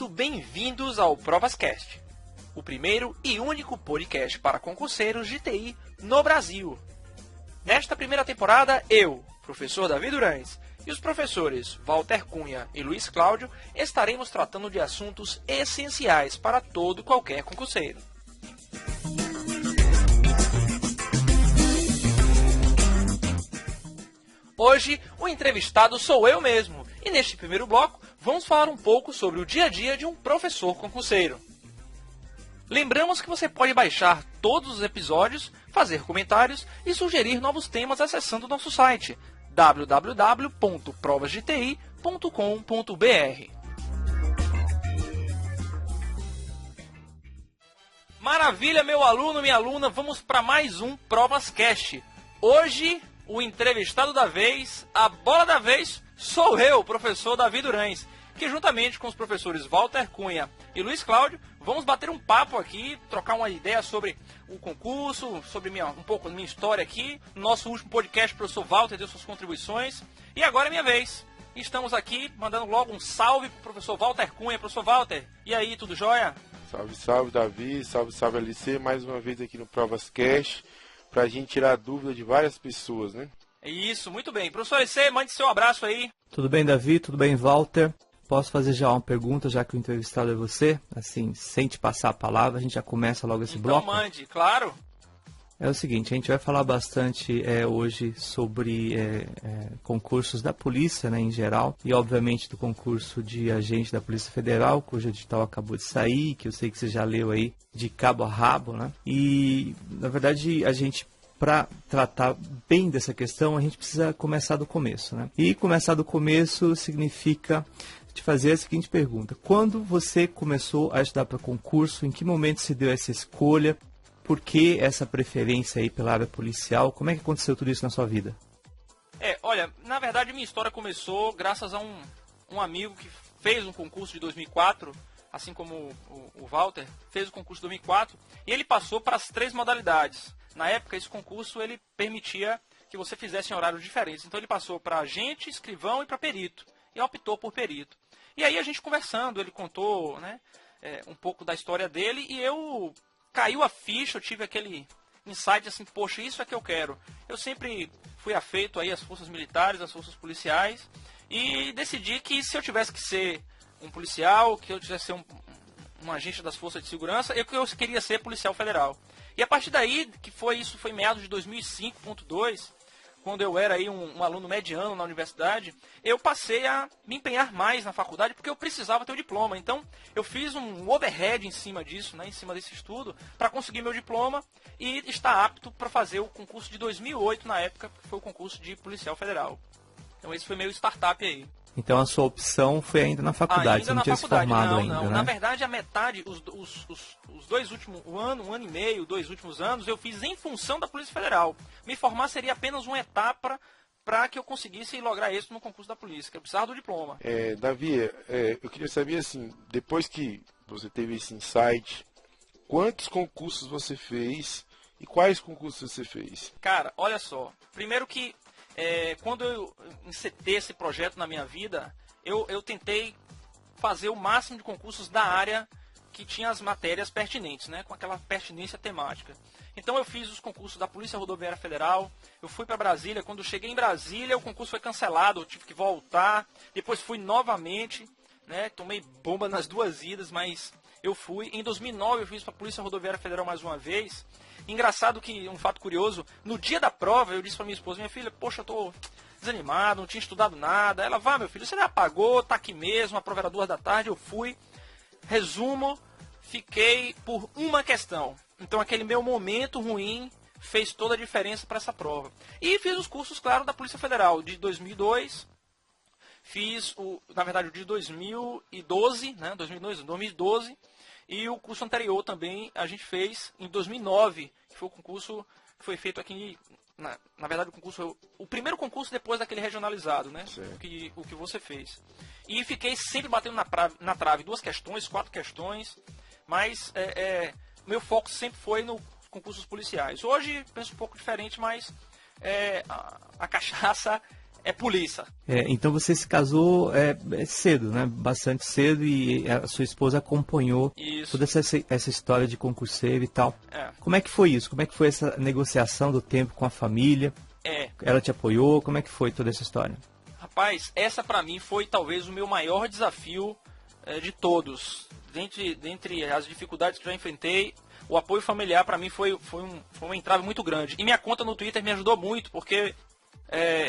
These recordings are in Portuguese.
muito bem-vindos ao ProvasCast, o primeiro e único podcast para concurseiros de TI no Brasil. Nesta primeira temporada, eu, professor Davi Durães, e os professores Walter Cunha e Luiz Cláudio estaremos tratando de assuntos essenciais para todo e qualquer concurseiro. Hoje, o entrevistado sou eu mesmo, e neste primeiro bloco, vamos falar um pouco sobre o dia a dia de um professor concurseiro. Lembramos que você pode baixar todos os episódios, fazer comentários e sugerir novos temas acessando o nosso site www.provasdeti.com.br. Maravilha, meu aluno, minha aluna, vamos para mais um ProvasCast. Hoje, o entrevistado da vez, a bola da vez, sou eu, professor Davi Durães, que juntamente com os professores Walter Cunha e Luiz Cláudio, vamos bater um papo aqui, trocar uma ideia sobre o concurso, sobre um pouco da minha história aqui. No nosso último podcast, o professor Walter deu suas contribuições. E agora é minha vez. Estamos aqui mandando logo um salve para o professor Walter Cunha. Professor Walter, e aí, tudo jóia? Salve, salve, Davi. Salve, salve, LC. Mais uma vez aqui no ProvasCast, para a gente tirar a dúvida de várias pessoas, né? Isso, muito bem. Professor LC, mande seu abraço aí. Tudo bem, Davi? Tudo bem, Walter? Posso fazer já uma pergunta, já que o entrevistado é você? Assim, sem te passar a palavra, a gente já começa logo esse bloco. Então mande, claro. É o seguinte, a gente vai falar bastante hoje sobre concursos da polícia, né, em geral, e obviamente do concurso de agente da Polícia Federal, cujo edital acabou de sair, que eu sei que você já leu aí de cabo a rabo, né? E, na verdade, a gente, para tratar bem dessa questão, a gente precisa começar do começo, né? E começar do começo significa te fazer a seguinte pergunta: quando você começou a estudar para concurso, em que momento se deu essa escolha? Por que essa preferência aí pela área policial? Como é que aconteceu tudo isso na sua vida? Olha, na verdade minha história começou graças a um amigo que fez um concurso de 2004, assim como o Walter, fez o concurso de 2004, e ele passou para as 3 modalidades. Na época, esse concurso ele permitia que você fizesse em horários diferentes. Então ele passou para agente, escrivão e para perito. E optou por perito. E aí a gente conversando, ele contou, né, um pouco da história dele, e caiu a ficha, eu tive aquele insight assim, poxa, isso é que eu quero. Eu sempre fui afeito aí às forças militares, às forças policiais, e decidi que se eu tivesse que ser um policial, que eu tivesse que ser um agente das forças de segurança, eu queria ser policial federal. E a partir daí, isso foi meados de 2005.2, quando eu era aí um aluno mediano na universidade, eu passei a me empenhar mais na faculdade porque eu precisava ter o diploma. Então, eu fiz um overhead em cima disso, né, em cima desse estudo, para conseguir meu diploma e estar apto para fazer o concurso de 2008, na época, que foi o concurso de policial federal. Então, esse foi meu startup aí. Então, a sua opção foi ainda na faculdade, você não tinha se formado ainda, não. né? Na verdade, a metade, os dois últimos, um ano e meio, 2 últimos anos, eu fiz em função da Polícia Federal. Me formar seria apenas uma etapa para que eu conseguisse lograr êxito no concurso da polícia, que eu precisava do diploma. Davi, eu queria saber, assim, depois que você teve esse insight, quantos concursos você fez e quais concursos você fez? Cara, olha só, primeiro que quando eu encetei esse projeto na minha vida, eu tentei fazer o máximo de concursos da área que tinha as matérias pertinentes, né, com aquela pertinência temática. Então eu fiz os concursos da Polícia Rodoviária Federal, eu fui para Brasília, quando eu cheguei em Brasília o concurso foi cancelado, eu tive que voltar, depois fui novamente, né, tomei bomba nas 2 idas, mas eu fui. Em 2009 eu fiz para a Polícia Rodoviária Federal mais uma vez. Engraçado que, um fato curioso, no dia da prova eu disse para minha esposa, minha filha, poxa, eu tô desanimado, não tinha estudado nada. Ela, vá meu filho, você já apagou, tá aqui mesmo, a prova era 2 da tarde, eu fui. Resumo, fiquei por uma questão. Então aquele meu momento ruim fez toda a diferença para essa prova. E fiz os cursos, claro, da Polícia Federal, de 2002, fiz na verdade o de 2012, né, 2012, e o curso anterior também a gente fez em 2009, que foi o concurso que foi feito aqui, na verdade o primeiro concurso depois daquele regionalizado, né, o que você fez. E fiquei sempre batendo na trave 2 questões, 4 questões, mas meu foco sempre foi nos concursos policiais. Hoje penso um pouco diferente, mas a cachaça é polícia. Então você se casou cedo, né? Bastante cedo, e a sua esposa acompanhou Isso. toda essa história de concurseiro e tal. É. Como é que foi isso? Como é que foi essa negociação do tempo com a família? Ela te apoiou? Como é que foi toda essa história? Rapaz, essa pra mim foi talvez o meu maior desafio de todos. Dentre as dificuldades que eu já enfrentei, o apoio familiar pra mim foi uma entrave muito grande. E minha conta no Twitter me ajudou muito, porque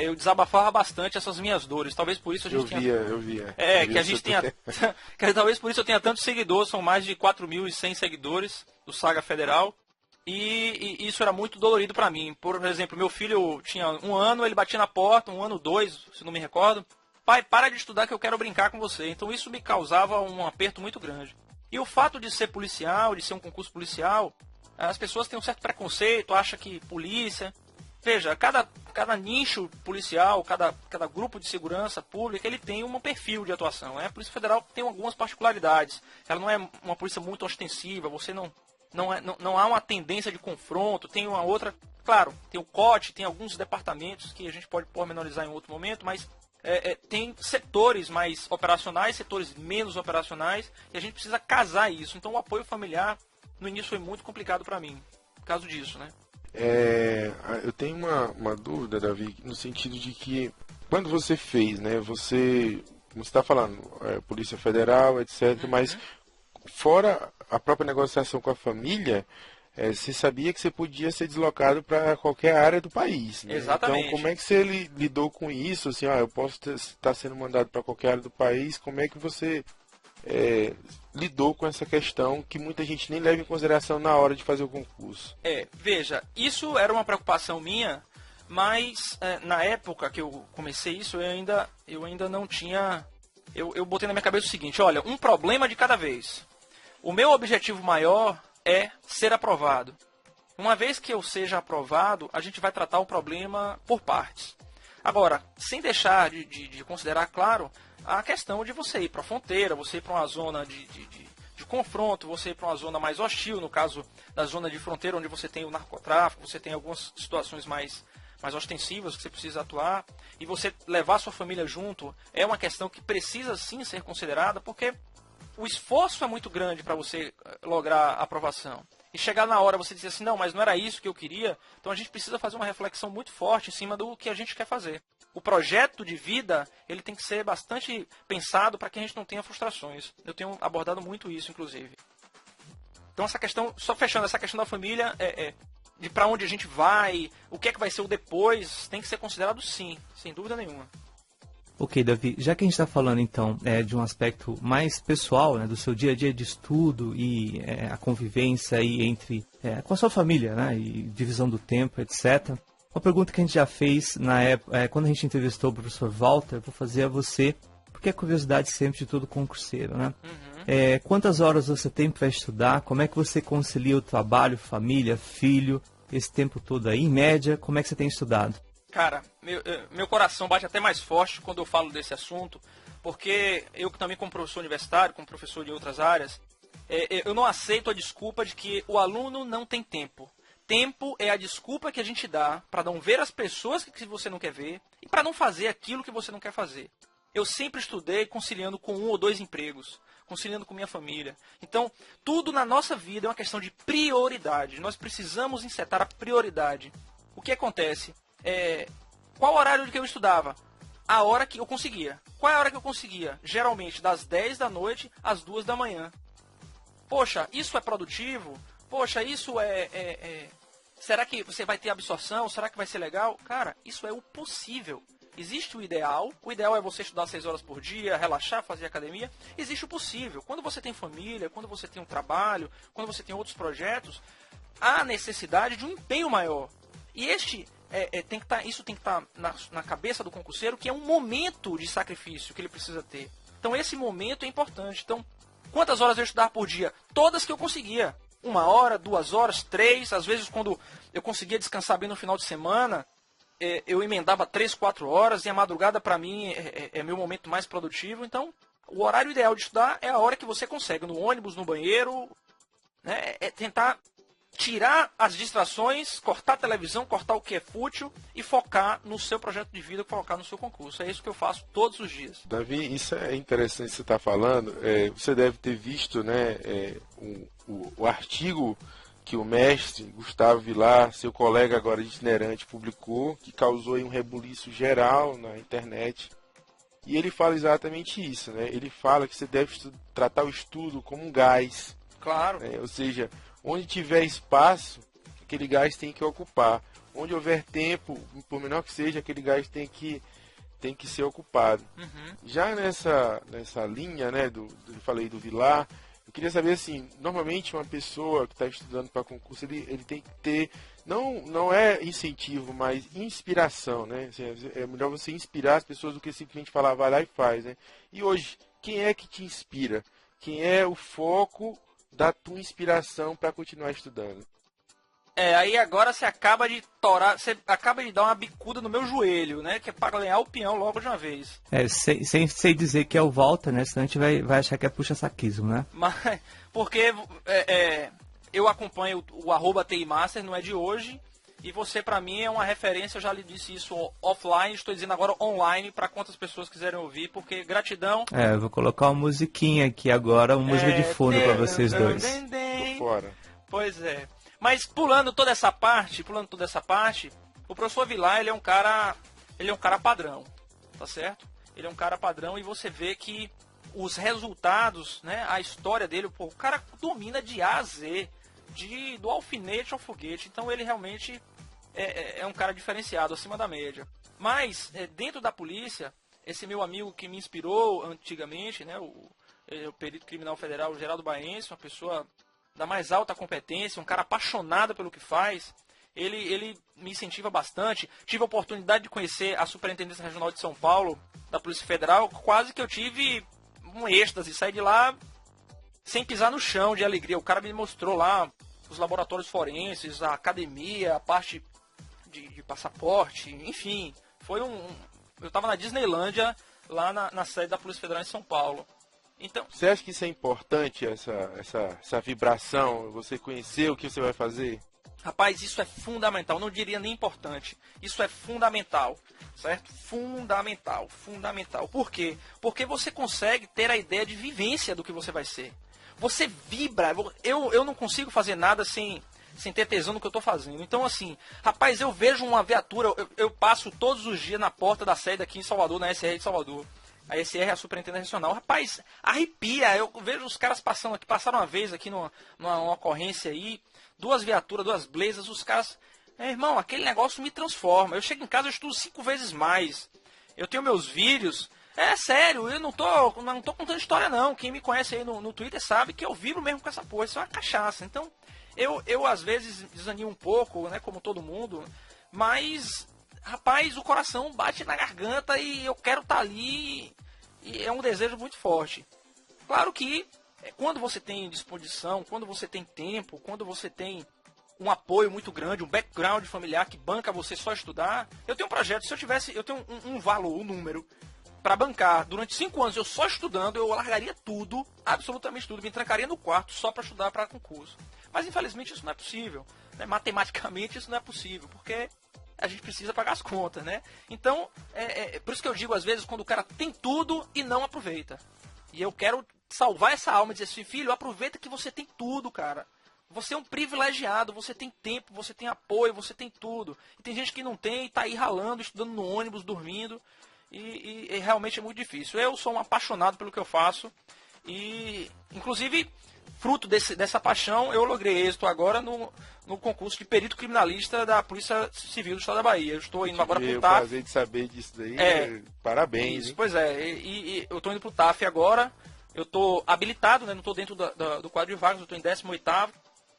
eu desabafava bastante essas minhas dores. Talvez por isso a gente Eu via. que a gente tenha... talvez por isso eu tenha tantos seguidores, são mais de 4.100 seguidores do Saga Federal. E isso era muito dolorido pra mim. Por exemplo, meu filho tinha 1 ano, ele batia na porta, 1 ano, 2, se não me recordo. Pai, para de estudar que eu quero brincar com você. Então isso me causava um aperto muito grande. E o fato de ser policial, de ser um concurso policial, as pessoas têm um certo preconceito, acham que polícia... Veja, cada nicho policial, cada grupo de segurança pública, ele tem um perfil de atuação. A Polícia Federal tem algumas particularidades. Ela não é uma polícia muito ostensiva, você não há uma tendência de confronto, tem uma outra... Claro, tem o COT, tem alguns departamentos que a gente pode pormenorizar em outro momento, mas tem setores mais operacionais, setores menos operacionais, e a gente precisa casar isso. Então o apoio familiar, no início, foi muito complicado para mim, por causa disso, né? Eu tenho uma dúvida, Davi, no sentido de que quando você fez, né, você está falando Polícia Federal, etc., mas fora a própria negociação com a família, você sabia que você podia ser deslocado para qualquer área do país, né? Exatamente. Então, como é que você lidou com isso? Assim, eu posso estar sendo mandado para qualquer área do país, como é que você lidou com essa questão que muita gente nem leva em consideração na hora de fazer o concurso? Veja, isso era uma preocupação minha, mas na época que eu comecei isso, eu ainda não tinha... Eu botei na minha cabeça o seguinte: olha, um problema de cada vez. O meu objetivo maior é ser aprovado. Uma vez que eu seja aprovado, a gente vai tratar o problema por partes. Agora, sem deixar de considerar, claro, a questão de você ir para a fronteira, você ir para uma zona de confronto, você ir para uma zona mais hostil, no caso da zona de fronteira, onde você tem o narcotráfico, você tem algumas situações mais ostensivas que você precisa atuar, e você levar sua família junto é uma questão que precisa sim ser considerada, porque o esforço é muito grande para você lograr a aprovação. E chegar na hora você dizer assim, não, mas não era isso que eu queria. Então a gente precisa fazer uma reflexão muito forte em cima do que a gente quer fazer. O projeto de vida, ele tem que ser bastante pensado para que a gente não tenha frustrações. Eu tenho abordado muito isso, inclusive. Então essa questão, só fechando, essa questão da família, de para onde a gente vai, o que é que vai ser o depois, tem que ser considerado sim, sem dúvida nenhuma. Ok, Davi, já que a gente está falando então de um aspecto mais pessoal, né, do seu dia a dia de estudo e a convivência aí entre com a sua família, né, e divisão do tempo, etc. Uma pergunta que a gente já fez na época, quando a gente entrevistou o professor Walter, vou fazer a você, porque é curiosidade sempre de todo concurseiro, né? Quantas horas você tem para estudar? Como é que você concilia o trabalho, família, filho, esse tempo todo aí? Em média, como é que você tem estudado? Cara, meu coração bate até mais forte quando eu falo desse assunto, porque eu também como professor universitário, como professor de outras áreas, eu não aceito a desculpa de que o aluno não tem tempo. Tempo é a desculpa que a gente dá para não ver as pessoas que você não quer ver e para não fazer aquilo que você não quer fazer. Eu sempre estudei conciliando com 1 ou 2 empregos, conciliando com minha família. Então, tudo na nossa vida é uma questão de prioridade. Nós precisamos insetar a prioridade. O que acontece? Qual horário que eu estudava? A hora que eu conseguia. Qual é a hora que eu conseguia? Geralmente das 10 da noite às 2 da manhã. Poxa, isso é produtivo? Poxa, isso será que você vai ter absorção? Será que vai ser legal? Cara, isso é o possível. Existe o ideal é você estudar 6 horas por dia, relaxar, fazer academia. Existe o possível. Quando você tem família, quando você tem um trabalho, quando você tem outros projetos, há necessidade de um empenho maior. E isso tem que estar na cabeça do concurseiro, que é um momento de sacrifício que ele precisa ter. Então esse momento é importante. Então, quantas horas eu estudava por dia? Todas que eu conseguia. 1 hora, 2 horas, 3. Às vezes, quando eu conseguia descansar bem no final de semana, eu emendava 3, 4 horas. E a madrugada, para mim, é meu momento mais produtivo. Então, o horário ideal de estudar é a hora que você consegue. No ônibus, no banheiro. Né? Tentar tirar as distrações, cortar a televisão, cortar o que é fútil e focar no seu projeto de vida, focar no seu concurso. É isso que eu faço todos os dias. Davi, isso é interessante que você está falando. Você deve ter visto, né, o artigo que o mestre Gustavo Vilar, seu colega agora itinerante, publicou, que causou aí um rebuliço geral na internet. E ele fala exatamente isso, né? Ele fala que você deve tratar o estudo como um gás. Claro. Ou seja, onde tiver espaço, aquele gás tem que ocupar. Onde houver tempo, por menor que seja, aquele gás tem que ser ocupado. Uhum. Já nessa linha, né, eu falei do Vilar, eu queria saber assim, normalmente uma pessoa que está estudando para concurso, ele tem que ter, não é incentivo, mas inspiração, né? Assim, é melhor você inspirar as pessoas do que simplesmente falar, vai lá e faz, né? E hoje, quem é que te inspira? Quem é o foco da tua inspiração para continuar estudando? Aí agora você acaba de dar uma bicuda no meu joelho, né? Que é para ganhar o peão logo de uma vez. Sem dizer que é o Walter, né? Senão a gente vai achar que é puxa-saquismo, né? Mas, porque eu acompanho o @TImaster, não é de hoje, e você para mim é uma referência, eu já lhe disse isso offline, estou dizendo agora online para quantas pessoas quiserem ouvir, porque gratidão. Eu vou colocar uma musiquinha aqui agora, uma música de fundo para vocês dois. Tô fora. Pois é. Mas pulando toda essa parte, o professor Vilar, ele é um cara padrão, tá certo? Ele é um cara padrão e você vê que os resultados, né, a história dele, o cara domina de A a Z, do alfinete ao foguete. Então ele realmente é um cara diferenciado, acima da média. Mas, dentro da polícia, esse meu amigo que me inspirou antigamente, né, o perito criminal federal Geraldo Baense, uma pessoa da mais alta competência, um cara apaixonado pelo que faz, ele me incentiva bastante. Tive a oportunidade de conhecer a Superintendência Regional de São Paulo, da Polícia Federal, quase que eu tive um êxtase, saí de lá sem pisar no chão de alegria. O cara me mostrou lá os laboratórios forenses, a academia, a parte de passaporte, enfim. Eu estava na Disneylândia, lá na sede da Polícia Federal em São Paulo. Então, você acha que isso é importante, essa vibração, você conhecer o que você vai fazer? Rapaz, isso é fundamental, não diria nem importante, isso é fundamental, certo? Fundamental. Por quê? Porque você consegue ter a ideia de vivência do que você vai ser. Você vibra, eu não consigo fazer nada sem ter tesão no que eu estou fazendo. Então, assim, rapaz, eu vejo uma viatura, eu passo todos os dias na porta da sede aqui em Salvador, na SR de Salvador. A SR é a Superintendência Regional. Rapaz, arrepia. Eu vejo os caras passando aqui. Passaram uma vez aqui numa ocorrência aí. 2 viaturas, 2 blazers. Os caras... irmão, aquele negócio me transforma. Eu chego em casa, eu estudo 5 vezes mais. Eu tenho meus vídeos. É sério, eu não tô contando história não. Quem me conhece aí no Twitter sabe que eu vibro mesmo com essa porra. Isso é uma cachaça. Então, eu às vezes desanimo um pouco, né? Como todo mundo. Mas... rapaz, o coração bate na garganta e eu quero estar ali, e é um desejo muito forte. Claro que quando você tem disposição, quando você tem tempo, quando você tem um apoio muito grande, um background familiar que banca você só estudar, eu tenho um projeto, eu tenho um valor, um número para bancar durante 5 anos eu só estudando, eu largaria tudo, absolutamente tudo, me trancaria no quarto só para estudar para concurso. Mas infelizmente isso não é possível, né? Matematicamente isso não é possível, porque a gente precisa pagar as contas, né? Então, por isso que eu digo, às vezes, quando o cara tem tudo e não aproveita. E eu quero salvar essa alma e dizer assim, filho, aproveita que você tem tudo, cara. Você é um privilegiado, você tem tempo, você tem apoio, você tem tudo. E tem gente que não tem e tá aí ralando, estudando no ônibus, dormindo. E realmente é muito difícil. Eu sou um apaixonado pelo que eu faço. E, inclusive... fruto dessa paixão, eu logrei êxito agora no concurso de perito criminalista da Polícia Civil do Estado da Bahia. Eu estou indo agora para o TAF. O prazer de saber disso daí, parabéns. Isso, pois é, e eu estou indo para o TAF agora, eu estou habilitado, né, não estou dentro do quadro de vagas, eu estou em 18º,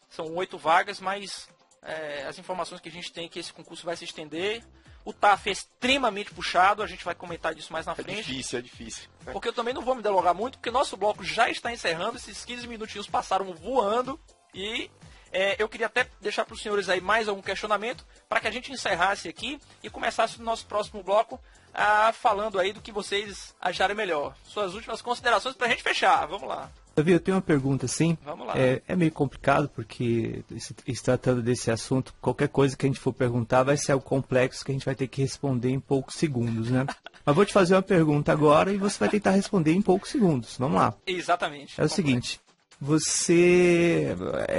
são 8 vagas, mas as informações que a gente tem é que esse concurso vai se estender. O TAF é extremamente puxado, a gente vai comentar disso mais na frente. É difícil. Porque eu também não vou me delongar muito, porque nosso bloco já está encerrando, esses 15 minutinhos passaram voando. E eu queria até deixar para os senhores aí mais algum questionamento, para que a gente encerrasse aqui e começasse o nosso próximo bloco falando aí do que vocês acharem melhor. Suas últimas considerações para a gente fechar, vamos lá. Davi, eu tenho uma pergunta assim. Vamos lá. É meio complicado porque, se tratando desse assunto, qualquer coisa que a gente for perguntar vai ser algo complexo que a gente vai ter que responder em poucos segundos, né? Mas vou te fazer uma pergunta agora e você vai tentar responder em poucos segundos. Vamos lá. Exatamente. É o seguinte, você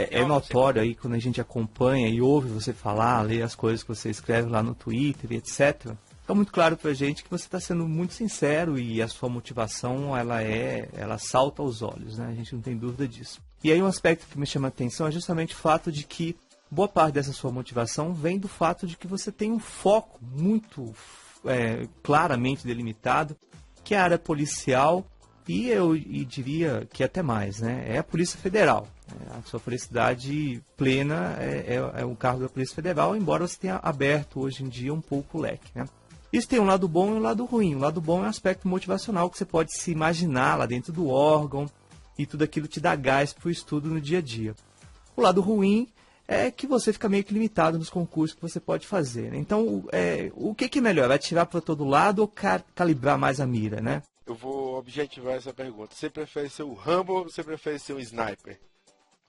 é notório aí quando a gente acompanha e ouve você falar, lê as coisas que você escreve lá no Twitter e etc. Fica muito claro pra gente que você está sendo muito sincero e a sua motivação, ela salta aos olhos, né? A gente não tem dúvida disso. E aí um aspecto que me chama a atenção é justamente o fato de que boa parte dessa sua motivação vem do fato de que você tem um foco muito claramente delimitado, que é a área policial e eu diria que até mais, né? É a Polícia Federal. A sua felicidade plena é o cargo da Polícia Federal, embora você tenha aberto hoje em dia um pouco o leque, né? Isso tem um lado bom e um lado ruim. O lado bom é um aspecto motivacional que você pode se imaginar lá dentro do órgão e tudo aquilo te dá gás para o estudo no dia a dia. O lado ruim é que você fica meio que limitado nos concursos que você pode fazer, né? Então, o que é melhor? Vai atirar para todo lado ou calibrar mais a mira, né? Eu vou objetivar essa pergunta. Você prefere ser um Rambo ou você prefere ser um sniper?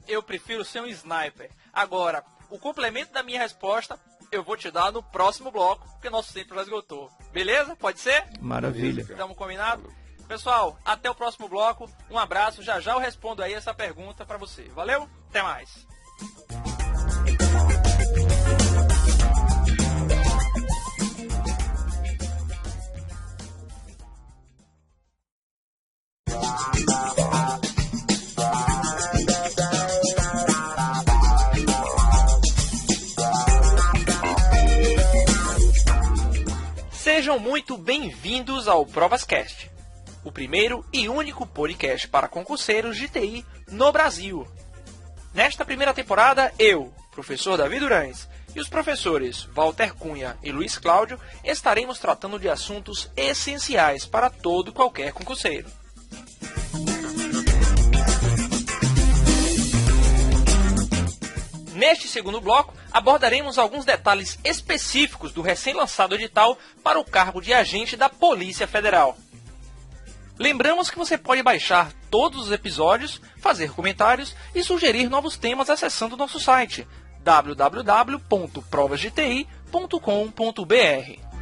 Eu prefiro ser um sniper. Agora, o complemento da minha resposta eu vou te dar no próximo bloco, porque nosso tempo já esgotou. Beleza? Pode ser? Maravilha. Estamos combinados? Pessoal, até o próximo bloco. Um abraço. Já já eu respondo aí essa pergunta para você. Valeu? Até mais. Sejam muito bem-vindos ao ProvasCast, o primeiro e único podcast para concurseiros de TI no Brasil. Nesta primeira temporada, eu, professor Davi Durães, e os professores Walter Cunha e Luiz Cláudio estaremos tratando de assuntos essenciais para todo e qualquer concurseiro. Neste segundo bloco, abordaremos alguns detalhes específicos do recém-lançado edital para o cargo de agente da Polícia Federal. Lembramos que você pode baixar todos os episódios, fazer comentários e sugerir novos temas acessando nosso site www.provasdti.com.br.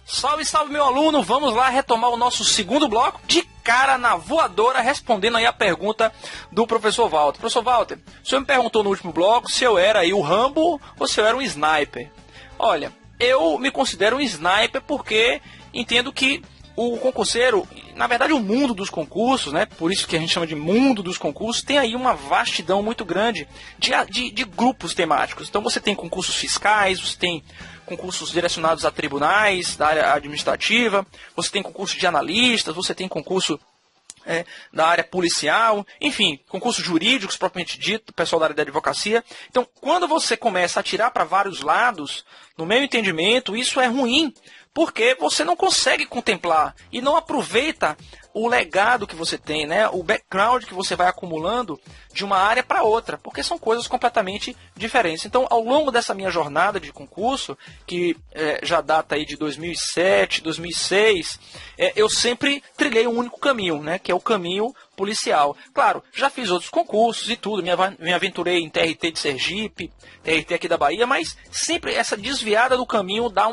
Salve, salve, meu aluno! Vamos lá retomar o nosso segundo bloco de cara na voadora, respondendo aí a pergunta do professor Walter. Professor Walter, o senhor me perguntou no último bloco se eu era aí o Rambo ou se eu era um sniper. Olha, eu me considero um sniper porque entendo que o concurseiro, na verdade o mundo dos concursos, né, por isso que a gente chama de mundo dos concursos, tem aí uma vastidão muito grande de grupos temáticos. Então você tem concursos fiscais, você tem concursos direcionados a tribunais, da área administrativa, você tem concurso de analistas, você tem concurso da área policial, enfim, concursos jurídicos propriamente dito, pessoal da área da advocacia. Então, quando você começa a atirar para vários lados, no meu entendimento, isso é ruim, porque você não consegue contemplar e não aproveita o legado que você tem, né? O background que você vai acumulando de uma área para outra, porque são coisas completamente diferentes. Então, ao longo dessa minha jornada de concurso, que já data aí de 2007, 2006, eu sempre trilhei um único caminho, né? Que é o caminho policial. Claro, já fiz outros concursos e tudo, me aventurei em TRT de Sergipe, TRT aqui da Bahia, mas sempre essa desviada do caminho dá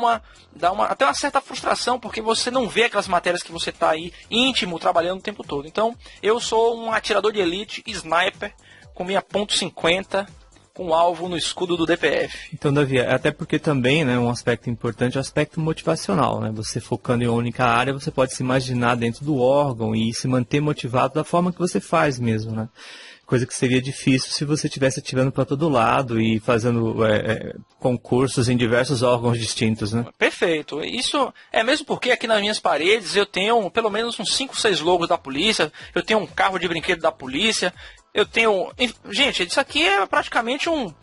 até uma certa frustração, porque você não vê aquelas matérias que você está aí íntimo, trabalhando o tempo todo. Então, eu sou um atirador de elite, sniper, com minha .50, com alvo no escudo do DPF. Então, Davi, até porque também, né, um aspecto importante é o aspecto motivacional, né? Você focando em uma única área, você pode se imaginar dentro do órgão e se manter motivado da forma que você faz mesmo, né? Coisa que seria difícil se você estivesse atirando para todo lado e fazendo concursos em diversos órgãos distintos, né? Perfeito. Isso é mesmo porque aqui nas minhas paredes eu tenho pelo menos uns 5, 6 logos da polícia, eu tenho um carro de brinquedo da polícia, eu tenho... Gente, isso aqui é praticamente um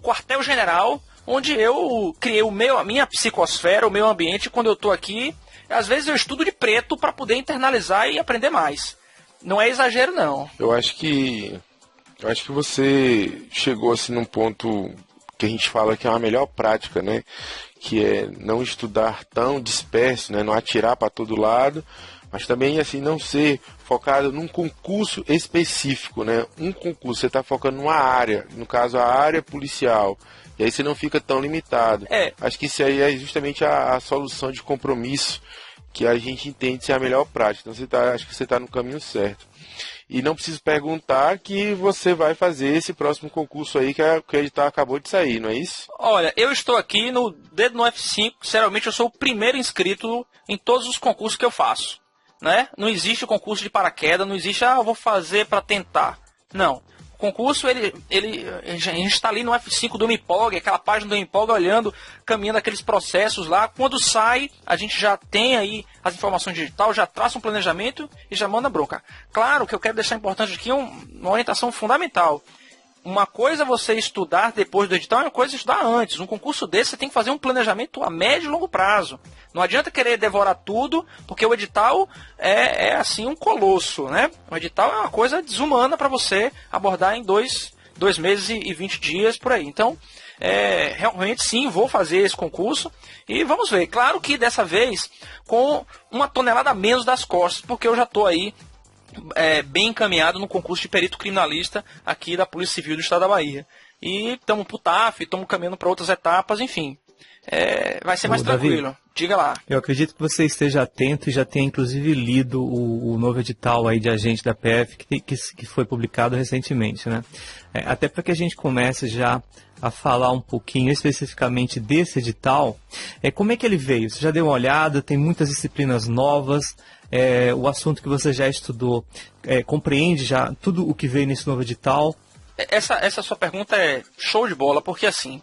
quartel-general onde eu criei a minha psicosfera, o meu ambiente. Quando eu estou aqui, às vezes eu estudo de preto para poder internalizar e aprender mais. Não é exagero, não. Eu acho que você chegou assim num ponto que a gente fala que é uma melhor prática, né? Que é não estudar tão disperso, né? Não atirar para todo lado, mas também assim não ser focado num concurso específico, né? Um concurso, você está focando numa área, no caso a área policial, e aí você não fica tão limitado. Acho que isso aí é justamente a solução de compromisso que a gente entende ser a melhor prática. Então acho que você está no caminho certo. E não preciso perguntar que você vai fazer esse próximo concurso aí que o edital acabou de sair, não é isso? Olha, eu estou aqui no dedo no F5, sinceramente eu sou o primeiro inscrito em todos os concursos que eu faço, né? Não existe o concurso de paraquedas, não existe, eu vou fazer para tentar. Não. O concurso, a gente está ali no F5 do MIPOG, aquela página do MIPOG olhando, caminhando aqueles processos lá. Quando sai, a gente já tem aí as informações digitais, já traça um planejamento e já manda bronca. Claro que eu quero deixar importante aqui uma orientação fundamental. Uma coisa é você estudar depois do edital, uma coisa é estudar antes. Um concurso desse você tem que fazer um planejamento a médio e longo prazo. Não adianta querer devorar tudo, porque o edital é assim um colosso, né? O edital é uma coisa desumana para você abordar em 2 meses e 20 dias por aí. Então, realmente sim, vou fazer esse concurso e vamos ver. Claro que dessa vez com 1 tonelada a menos das costas, porque eu já estou aí bem encaminhado no concurso de perito criminalista aqui da Polícia Civil do Estado da Bahia. E estamos para o TAF, estamos caminhando para outras etapas, enfim. Vai ser mais tranquilo. Davi, diga lá. Eu acredito que você esteja atento e já tenha inclusive lido o novo edital aí de agente da PF que foi publicado recentemente, né? Até para que a gente comece já a falar um pouquinho especificamente desse edital. Como é que ele veio? Você já deu uma olhada, tem muitas disciplinas novas. O assunto que você já estudou compreende já tudo o que veio nesse novo edital? Essa sua pergunta é show de bola, porque assim,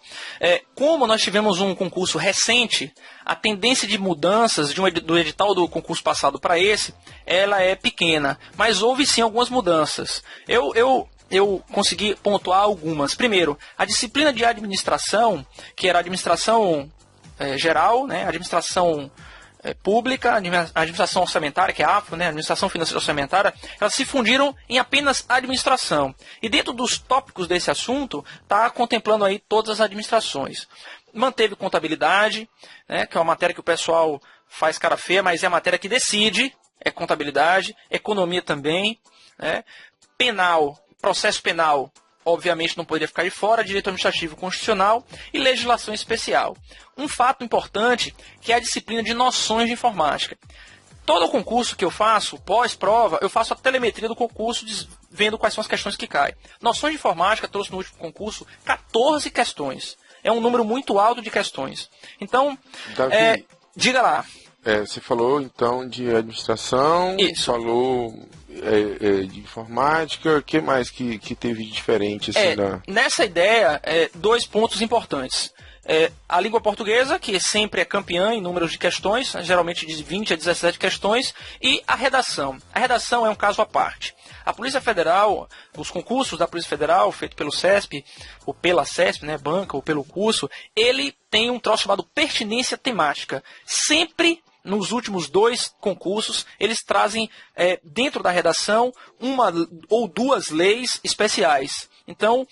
como nós tivemos um concurso recente, a tendência de mudanças do edital do concurso passado para esse, ela é pequena, mas houve sim algumas mudanças. Eu consegui pontuar algumas. Primeiro, a disciplina de administração, que era administração geral, né, administração pública, administração orçamentária, que é a AFO, né, administração financeira orçamentária, elas se fundiram em apenas administração. E dentro dos tópicos desse assunto, está contemplando aí todas as administrações. Manteve contabilidade, né, que é uma matéria que o pessoal faz cara feia, mas é a matéria que decide, é contabilidade, economia também, né, penal, processo penal, obviamente não poderia ficar de fora, direito administrativo constitucional e legislação especial. Um fato importante que é a disciplina de noções de informática. Todo o concurso que eu faço, pós-prova, eu faço a telemetria do concurso, vendo quais são as questões que caem. Noções de informática trouxe no último concurso 14 questões. É um número muito alto de questões. Então, Davi, diga lá. Você falou então de administração, Isso. Falou de informática, o que mais que teve de diferente? Assim, Nessa ideia, 2 pontos importantes. A língua portuguesa, que sempre é campeã em números de questões, geralmente de 20 a 17 questões, e a redação. A redação é um caso à parte. A Polícia Federal, os concursos da Polícia Federal, feito pelo CESP, ou pela CESP, né, banca, ou pelo curso, ele tem um troço chamado pertinência temática. Sempre nos últimos 2 concursos, eles trazem dentro da redação 1 ou 2 leis especiais. Então,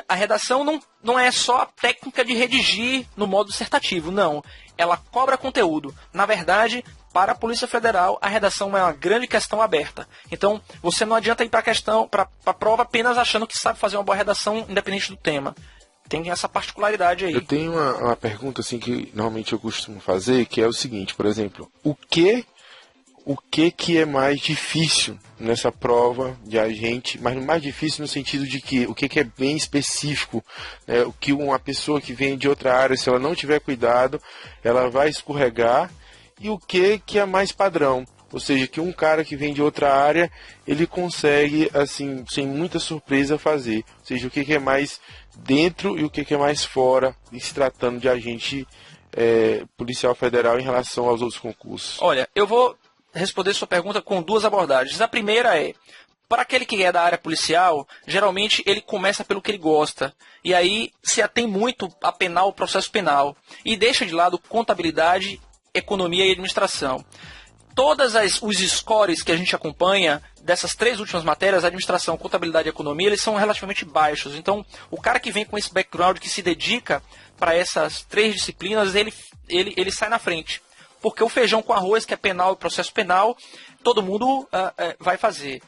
a redação não é só a técnica de redigir no modo dissertativo, não. Ela cobra conteúdo. Na verdade, para a Polícia Federal, a redação é uma grande questão aberta. Então, você não adianta ir para a prova apenas achando que sabe fazer uma boa redação independente do tema. Tem essa particularidade aí. Eu tenho uma pergunta assim que normalmente eu costumo fazer, que é o seguinte, por exemplo, o que é mais difícil nessa prova de agente, mas mais difícil no sentido de que o que é bem específico, o que uma pessoa que vem de outra área, se ela não tiver cuidado, ela vai escorregar, e o que é mais padrão, ou seja, que um cara que vem de outra área, ele consegue, assim, sem muita surpresa fazer, ou seja, o que é mais dentro e o que é mais fora, se tratando de agente policial federal em relação aos outros concursos. Olha, eu vou responder sua pergunta com 2 abordagens. A primeira é, para aquele que é da área policial, geralmente ele começa pelo que ele gosta. E aí se atém muito a penal, processo penal. E deixa de lado contabilidade, economia e administração. todas os scores que a gente acompanha dessas 3 últimas matérias, administração, contabilidade e economia, eles são relativamente baixos. Então, o cara que vem com esse background, que se dedica para essas 3 disciplinas, ele sai na frente. Porque o feijão com arroz, que é penal e processo penal, todo mundo vai fazer.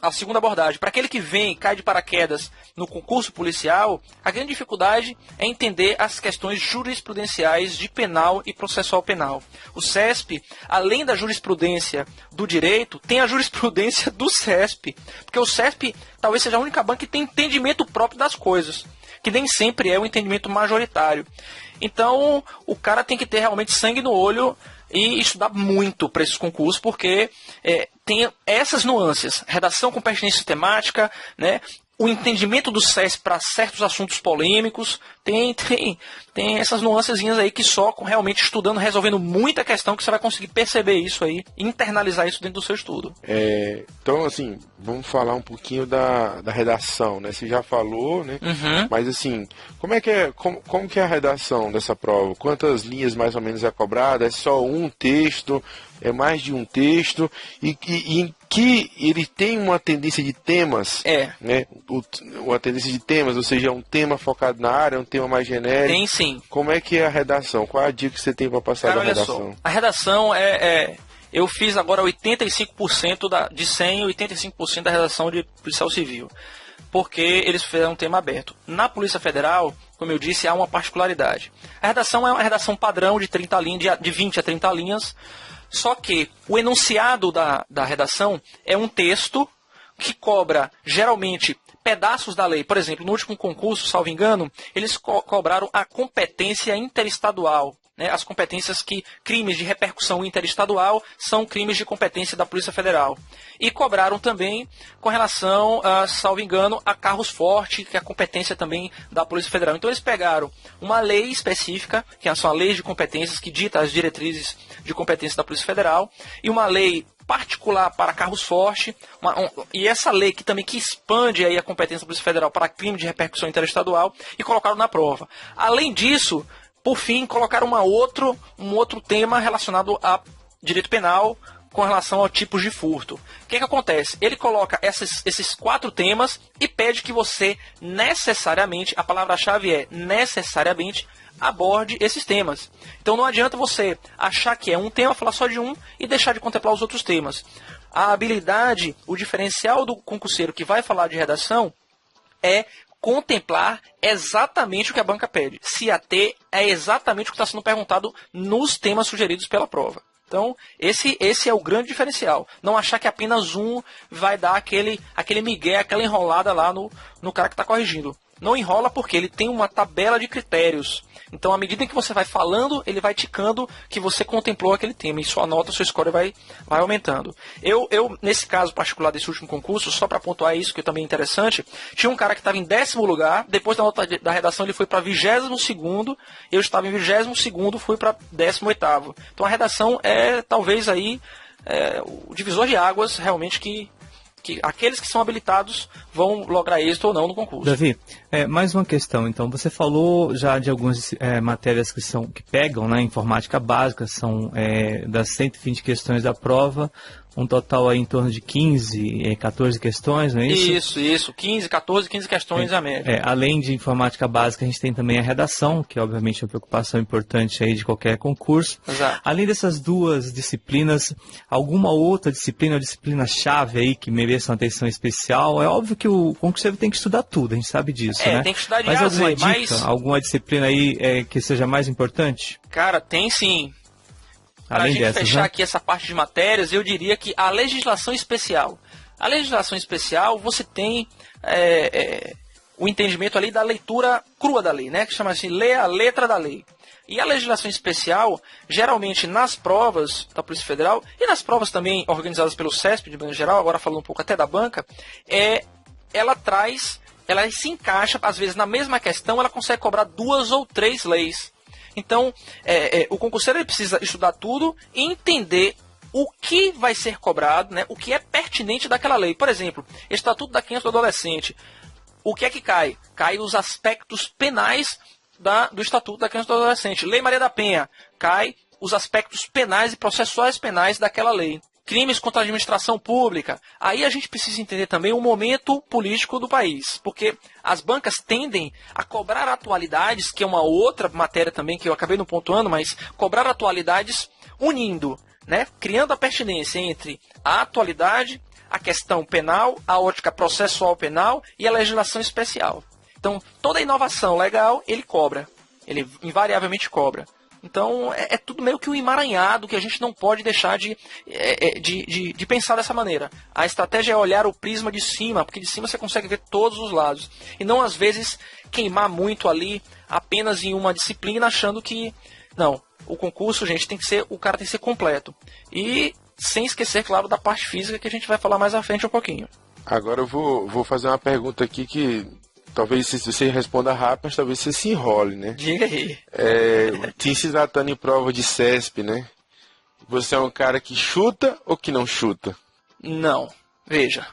A segunda abordagem, para aquele que vem e cai de paraquedas no concurso policial, a grande dificuldade é entender as questões jurisprudenciais de penal e processual penal. O CESP, além da jurisprudência do direito, tem a jurisprudência do CESP, porque o CESP talvez seja a única banca que tem entendimento próprio das coisas, que nem sempre é o entendimento majoritário. Então, o cara tem que ter realmente sangue no olho e estudar muito para esses concursos, porque tem essas nuances, redação com pertinência temática, né, o entendimento do CESP para certos assuntos polêmicos, tem essas nuancezinhas aí que só realmente estudando, resolvendo muita questão, que você vai conseguir perceber isso aí, internalizar isso dentro do seu estudo. Então, assim, vamos falar um pouquinho da redação, né? Você já falou, né? Uhum. Mas, assim, como que é a redação dessa prova? Quantas linhas mais ou menos é cobrada? É só um texto? É mais de um texto? E em que ele tem uma tendência de temas? Né? Uma tendência de temas, ou seja, um tema focado na área, um tema mais genérico? Tem sim. Como é que é a redação? Qual é a dica que você tem para passar da redação? Olha só, a redação eu fiz agora 85% de 100, 85% da redação de policial civil, porque eles fizeram um tema aberto. Na Polícia Federal, como eu disse, há uma particularidade. A redação é uma redação padrão de 30 linhas, de 20 a 30 linhas, só que o enunciado da redação é um texto que cobra, geralmente, pedaços da lei. Por exemplo, no último concurso, salvo engano, eles cobraram a competência interestadual. Né? As competências crimes de repercussão interestadual são crimes de competência da Polícia Federal. E cobraram também com relação, salvo engano, a carros fortes, que é a competência também da Polícia Federal. Então eles pegaram uma lei específica, que são as leis de competências que dita as diretrizes de competência da Polícia Federal, e uma lei particular para carros fortes, e essa lei que expande aí a competência da Polícia Federal para crime de repercussão interestadual, e colocaram na prova. Além disso, por fim, colocaram um outro tema relacionado a direito penal com relação ao tipos de furto. O que acontece? Ele coloca esses 4 temas e pede que você necessariamente, a palavra-chave é necessariamente, aborde esses temas. Então não adianta você achar que é um tema, falar só de um e deixar de contemplar os outros temas. A habilidade, o diferencial do concurseiro que vai falar de redação é contemplar exatamente o que a banca pede. Se ater é exatamente o que está sendo perguntado nos temas sugeridos pela prova. Então, esse é o grande diferencial. Não achar que apenas um vai dar aquele migué, aquela enrolada lá no cara que está corrigindo. Não enrola porque ele tem uma tabela de critérios. Então, à medida que você vai falando, ele vai ticando que você contemplou aquele tema. E sua nota, sua score vai aumentando. Eu, nesse caso particular desse último concurso, só para pontuar isso, que também é interessante, tinha um cara que estava em 10º lugar, depois da nota da redação ele foi para 22º, eu estava em 22º, fui para 18º. Então, a redação é talvez aí o divisor de águas, realmente, que aqueles que são habilitados vão lograr êxito ou não no concurso. Davi, mais uma questão. Então, você falou já de algumas matérias que pegam, né, informática básica, são das 120 questões da prova, um total aí em torno de 15, 14 questões, não é isso? Isso. 15 questões a média. Além de informática básica, a gente tem também a redação, que obviamente é uma preocupação importante aí de qualquer concurso. Exato. Além dessas duas disciplinas, alguma outra disciplina ou disciplina-chave aí que mereça uma atenção especial? É óbvio que o concurseiro tem que estudar tudo, a gente sabe disso, né? Tem que estudar de Mas A a alguma Z, dica, alguma disciplina aí que seja mais importante? Cara, tem sim. Para a gente dessas, fechar né? aqui essa parte de matérias, eu diria que a legislação especial. A legislação especial, você tem o entendimento ali da leitura crua da lei, né? Que chama assim, ler a letra da lei. E a legislação especial, geralmente nas provas da Polícia Federal, e nas provas também organizadas pelo CESP, de maneira geral, agora falando um pouco até da banca, ela se encaixa, às vezes na mesma questão, ela consegue cobrar 2 ou 3 leis. Então, o concurseiro ele precisa estudar tudo e entender o que vai ser cobrado, né, o que é pertinente daquela lei. Por exemplo, Estatuto da Criança e do Adolescente. O que é que cai? Cai os aspectos penais do Estatuto da Criança e do Adolescente. Lei Maria da Penha. Cai os aspectos penais e processuais penais daquela lei. Crimes contra a administração pública. Aí a gente precisa entender também o momento político do país, porque as bancas tendem a cobrar atualidades, que é uma outra matéria também que eu acabei não pontuando, mas cobrar atualidades unindo, né, criando a pertinência entre a atualidade, a questão penal, a ótica processual penal e a legislação especial. Então, toda inovação legal, ele cobra. Ele invariavelmente cobra. Então, é tudo meio que um emaranhado que a gente não pode deixar de pensar dessa maneira. A estratégia é olhar o prisma de cima, porque de cima você consegue ver todos os lados. E não, às vezes, queimar muito ali apenas em uma disciplina, achando que... Não, o concurso, gente, o cara tem que ser completo. E sem esquecer, claro, da parte física, que a gente vai falar mais à frente um pouquinho. Agora eu vou fazer uma pergunta aqui que... Talvez se você responda rápido, mas talvez você se enrole, né? Diga aí. Se tratando em prova de CESP, né? Você é um cara que chuta ou que não chuta? Não. Veja.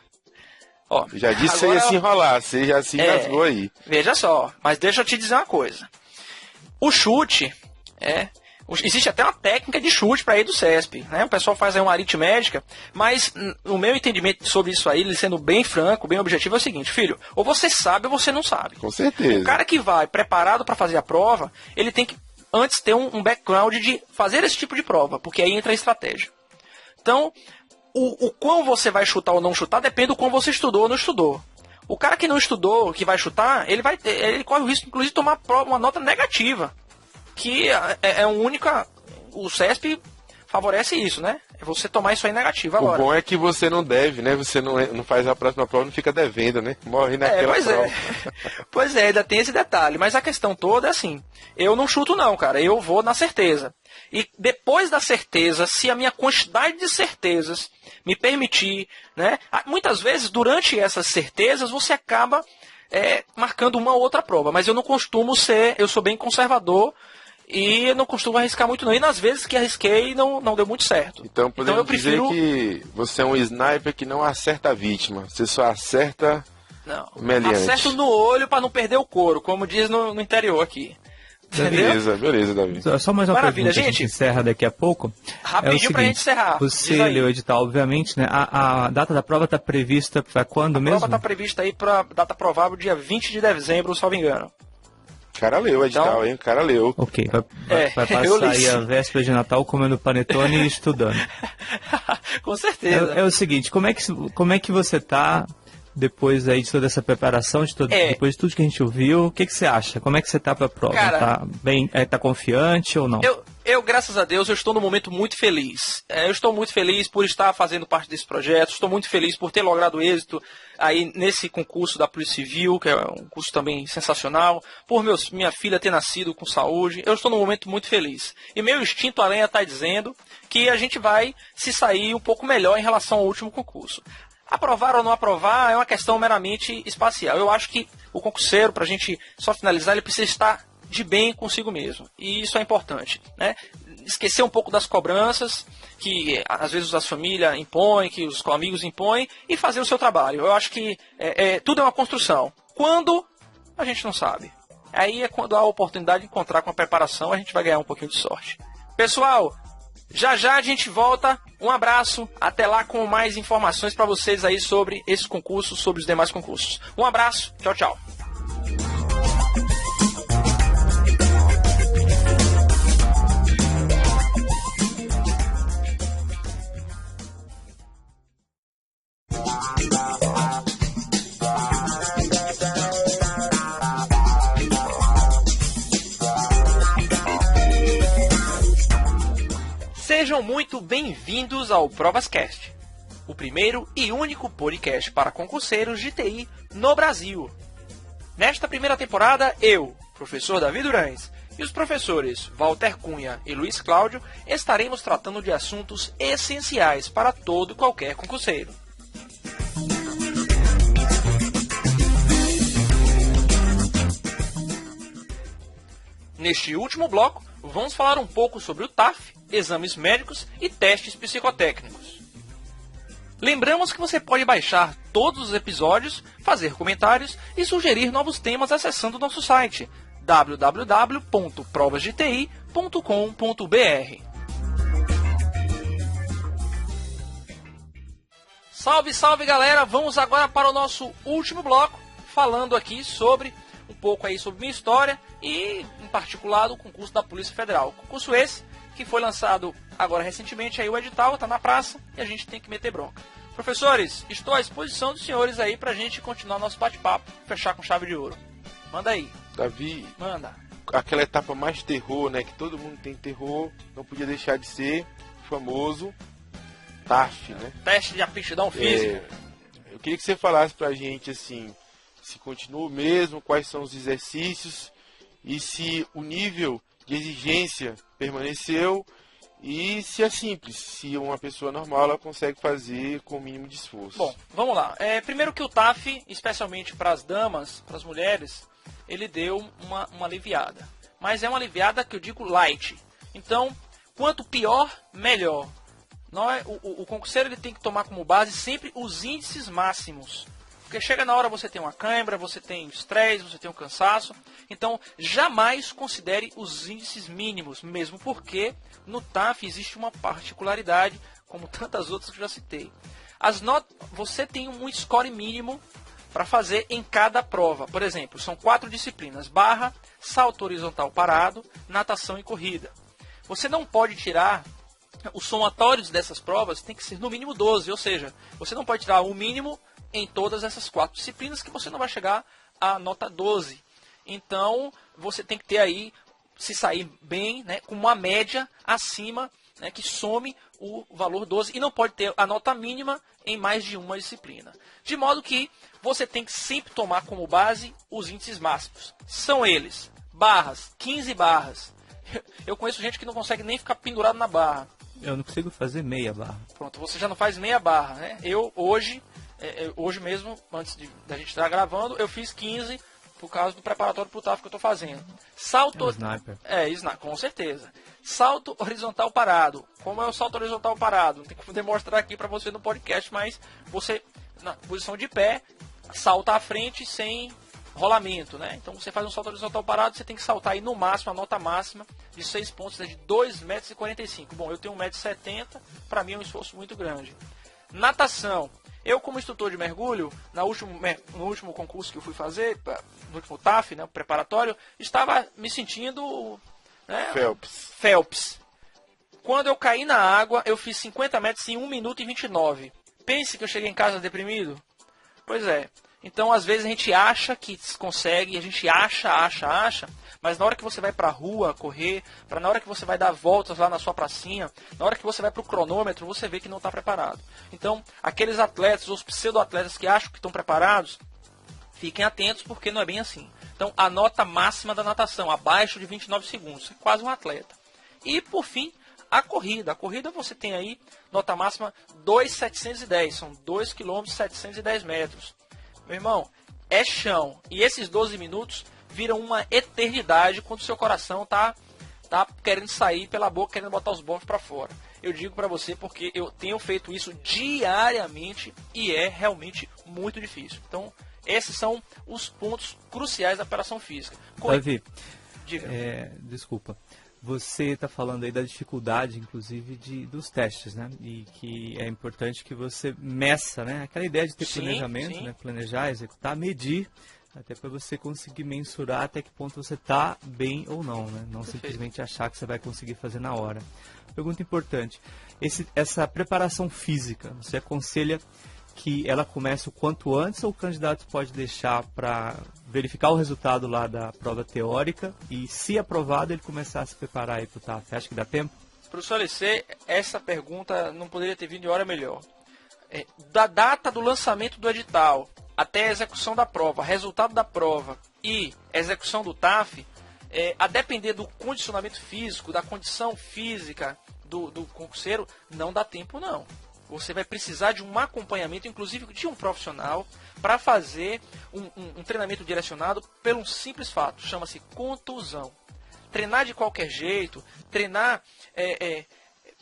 Ó, já disse que você ia se enrolar, você já se engasgou aí. Veja só, mas deixa eu te dizer uma coisa. O chute existe até uma técnica de chute para ir do CESP, né? O pessoal faz aí uma aritmética, mas o meu entendimento sobre isso aí, ele sendo bem franco, bem objetivo, é o seguinte, filho, ou você sabe ou você não sabe. Com certeza. O cara que vai preparado para fazer a prova, ele tem que antes ter um background de fazer esse tipo de prova, porque aí entra a estratégia. Então, o quão você vai chutar ou não chutar depende do quão você estudou ou não estudou. O cara que não estudou, que vai chutar, ele corre o risco, inclusive, de tomar uma nota negativa. Que é única. O CESP favorece isso, né? É você tomar isso aí negativo agora. O bom é que você não deve, né? Você não faz a próxima prova, não fica devendo, né? Morre naquela prova. Pois é, ainda tem esse detalhe. Mas a questão toda é assim: eu não chuto, não, cara. Eu vou na certeza. E depois da certeza, se a minha quantidade de certezas me permitir, né? Muitas vezes, durante essas certezas, você acaba marcando uma ou outra prova. Mas eu não costumo eu sou bem conservador. E não costumo arriscar muito não. E nas vezes que arrisquei, não deu muito certo. Então podemos dizer que você é um sniper que não acerta a vítima. Você só acerta o meliante. Acerto no olho para não perder o couro, como diz no interior aqui. Beleza, Davi. Só mais uma pergunta, gente. A gente encerra daqui a pouco. Rapidinho pra gente encerrar. Você leu o edital, obviamente, né? A data da prova está prevista para quando mesmo? A prova está prevista aí para data provável dia 20 de dezembro, salvo engano. O cara leu o edital, hein? O cara leu. Ok, vai passar aí a véspera de Natal comendo panetone e estudando. Com certeza. É o seguinte, como é que você tá depois aí de toda essa preparação, depois de tudo que a gente ouviu? O que você acha? Como é que você tá para a prova? Cara, tá bem, tá confiante ou não? Eu, graças a Deus, eu estou num momento muito feliz. Eu estou muito feliz por estar fazendo parte desse projeto, estou muito feliz por ter logrado êxito aí nesse concurso da Polícia Civil, que é um curso também sensacional, por minha filha ter nascido com saúde. Eu estou num momento muito feliz. E meu instinto aranha está dizendo que a gente vai se sair um pouco melhor em relação ao último concurso. Aprovar ou não aprovar é uma questão meramente espacial. Eu acho que o concurseiro, para a gente só finalizar, ele precisa estar de bem consigo mesmo. E isso é importante, né? Esquecer um pouco das cobranças que às vezes as famílias impõem, que os amigos impõem, e fazer o seu trabalho. Eu acho que tudo é uma construção. Quando? A gente não sabe. Aí é quando há a oportunidade de encontrar com a preparação, a gente vai ganhar um pouquinho de sorte. Pessoal, já a gente volta. Um abraço. Até lá com mais informações para vocês aí sobre esse concurso, sobre os demais concursos. Um abraço. Tchau, tchau. Sejam muito bem-vindos ao ProvasCast, o primeiro e único podcast para concurseiros de TI no Brasil. Nesta primeira temporada, eu, professor Davi Durães, e os professores Walter Cunha e Luiz Cláudio estaremos tratando de assuntos essenciais para todo e qualquer concurseiro. Neste último bloco, vamos falar um pouco sobre o TAF, exames médicos e testes psicotécnicos. Lembramos que você pode baixar todos os episódios, fazer comentários e sugerir novos temas acessando nosso site www.provasdeti.com.br. Salve, salve galera! Vamos agora para o nosso último bloco, falando aqui sobre um pouco aí sobre minha história e, em particular, o concurso da Polícia Federal. Concurso esse que foi lançado agora recentemente, aí o edital está na praça e a gente tem que meter bronca. Professores, estou à disposição dos senhores aí para a gente continuar nosso bate-papo, fechar com chave de ouro. Manda aí. Davi, manda. Aquela etapa mais terror, né? Que todo mundo tem terror, não podia deixar de ser o famoso TAF, né? Teste de aptidão física. Eu queria que você falasse pra gente, assim, se continua o mesmo, quais são os exercícios e se o nível de exigência permaneceu e se é simples, se uma pessoa normal ela consegue fazer com o mínimo de esforço. Bom, vamos lá. Primeiro que o TAF, especialmente para as damas, para as mulheres, ele deu uma aliviada. Mas é uma aliviada que eu digo light. Então, quanto pior, melhor. O concurseiro ele tem que tomar como base sempre os índices máximos. Porque chega na hora você tem uma cãibra, você tem estresse, você tem um cansaço. Então, jamais considere os índices mínimos, mesmo porque no TAF existe uma particularidade, como tantas outras que eu já citei. Você tem um score mínimo para fazer em cada prova. Por exemplo, são 4 disciplinas: barra, salto horizontal parado, natação e corrida. Você não pode tirar os somatórios dessas provas, tem que ser no mínimo 12, ou seja, você não pode tirar o mínimo em todas essas 4 disciplinas que você não vai chegar à nota 12. Então, você tem que ter aí, se sair bem, né, com uma média acima, né, que some o valor 12 e não pode ter a nota mínima em mais de uma disciplina. De modo que você tem que sempre tomar como base os índices máximos. São eles: barras, 15 barras. Eu conheço gente que não consegue nem ficar pendurado na barra. Eu não consigo fazer meia barra. Pronto, você já não faz meia barra, né? Eu hoje mesmo, antes da gente estar gravando, eu fiz 15 por causa do preparatório pro TAF que eu estou fazendo. Salto... É um sniper. Com certeza. Salto horizontal parado. Como é o salto horizontal parado? Tem que demonstrar aqui para você no podcast, mas você, na posição de pé, salta à frente sem rolamento, né? Então você faz um salto horizontal parado, você tem que saltar aí no máximo, a nota máxima de 6 pontos, é de 2,45 m. Bom, eu tenho 1,70 m, para mim é um esforço muito grande. Natação. Eu, como instrutor de mergulho, no último concurso que eu fui fazer, no último TAF, né, preparatório, estava me sentindo... né, Phelps. Quando eu caí na água, eu fiz 50 metros em 1 minuto e 29. Pense que eu cheguei em casa deprimido? Pois é. Então, às vezes, a gente acha que consegue, a gente acha, mas na hora que você vai pra rua correr, na hora que você vai dar voltas lá na sua pracinha, na hora que você vai pro cronômetro, você vê que não está preparado. Então, aqueles atletas, os pseudo-atletas que acham que estão preparados, fiquem atentos porque não é bem assim. Então, a nota máxima da natação, abaixo de 29 segundos, é quase um atleta. E, por fim, a corrida. A corrida você tem aí, nota máxima 2,710, são 2 km 710 metros. Meu irmão, é chão. E esses 12 minutos viram uma eternidade quando o seu coração tá querendo sair pela boca, querendo botar os bofs para fora. Eu digo para você porque eu tenho feito isso diariamente e é realmente muito difícil. Então, esses são os pontos cruciais da preparação física. Davi, diga. Desculpa. Você está falando aí da dificuldade, inclusive, dos testes, né? E que é importante que você meça, né? Aquela ideia de ter planejamento, né? Planejar, executar, medir, até para você conseguir mensurar até que ponto você está bem ou não, né? Não simplesmente achar que você vai conseguir fazer na hora. Pergunta importante. Essa preparação física, você aconselha que ela comece o quanto antes ou o candidato pode deixar para verificar o resultado lá da prova teórica e, se aprovado, ele começar a se preparar aí para o TAF? Acha que dá tempo? Professor Alicê, essa pergunta não poderia ter vindo de hora melhor. Da data do lançamento do edital até a execução da prova, resultado da prova e execução do TAF, a depender do condicionamento físico, da condição física do concurseiro, não dá tempo não. Você vai precisar de um acompanhamento, inclusive de um profissional, para fazer um treinamento direcionado pelo um simples fato, chama-se contusão. Treinar de qualquer jeito, treinar